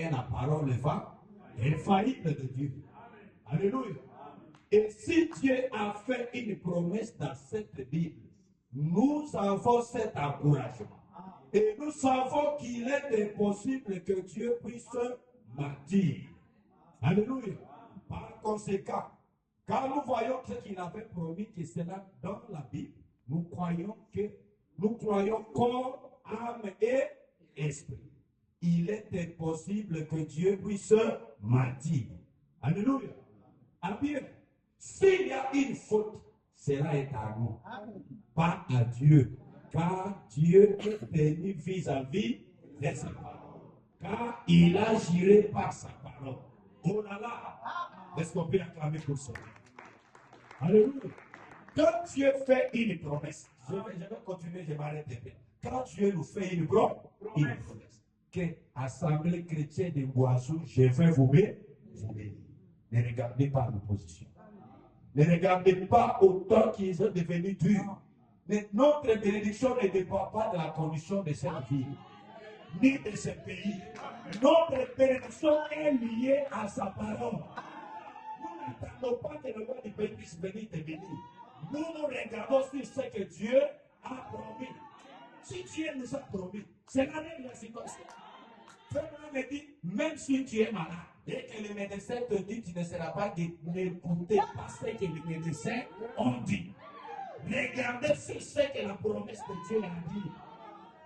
est la parole infaillible de Dieu. Alléluia. Et si Dieu a fait une promesse dans cette Bible, nous avons cet encouragement. Et nous savons qu'il est impossible que Dieu puisse mentir. Alléluia. Par conséquent, quand nous voyons ce qu'il avait promis que c'est là dans la Bible, nous croyons corps, âme et esprit. Il est impossible que Dieu puisse mentir. Alléluia. Ah bien, s'il y a une faute, cela est à nous, pas à Dieu. Car Dieu est béni vis-à-vis de sa parole. Car il a juré par sa parole. Oh là là! Est-ce qu'on peut acclamer pour ça? Alléluia. Quand Dieu fait une promesse, je vais continuer, je m'arrête un peu. Quand Dieu nous fait une promesse, que Assemblée chrétienne de Boissou, je vais vous bénir. Ne regardez pas l'opposition. Ne regardez pas autant qu'ils sont devenus durs. Notre bénédiction ne dépend pas de la condition de cette ville, ni de ce pays. Notre bénédiction est liée à sa parole. Nous n'attendons pas que le roi du pays puisse venir te bénir. Nous nous regardons sur ce que Dieu a promis. Si Dieu nous a promis, c'est la règle de la situation. Frère me dit, même si tu es malade, et que le médecin te dit, tu ne seras pas n'écouter pas ce que les médecins ont dit. Regardez sur ce que la promesse de Dieu a dit.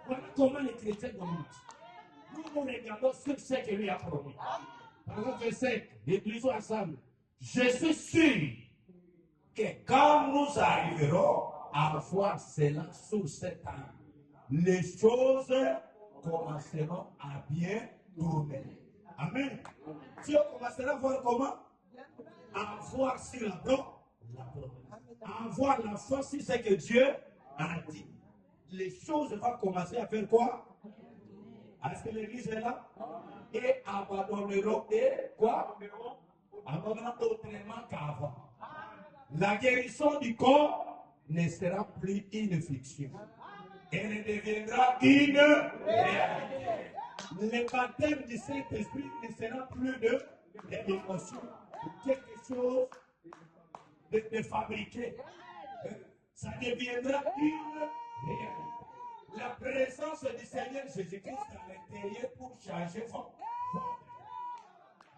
Voilà comment les chrétiens nous disent. Nous regardons sur ce que lui a promis. Par verset 5, l'église ensemble. Je suis sûr que quand nous arriverons à voir cela sous cette âme, les choses commenceront à bien tourner. Amen. Si on commencera à voir comment? À voir sur la promesse. À voir la force sur ce que Dieu a dit. Les choses vont commencer à faire quoi? Est-ce que l'église est là? Et abandonneront et quoi? Abandonneront autrement qu'avant. La guérison du corps ne sera plus une fiction. Elle deviendra une réalité. Le baptême du Saint-Esprit ne sera plus de l'émotion, quelque chose de fabriqué. Ça deviendra une réalité. La présence du Seigneur Jésus-Christ à l'intérieur pour changer votre.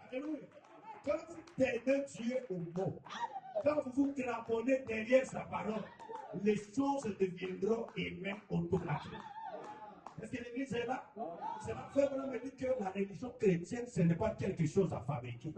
Alléluia. Quand vous tenez Dieu au mot, quand vous vous cramponnez derrière sa parole, les choses deviendront humaines automatiquement. Est-ce que l'église est là? C'est la frère me dit que la religion chrétienne, ce n'est pas quelque chose à fabriquer.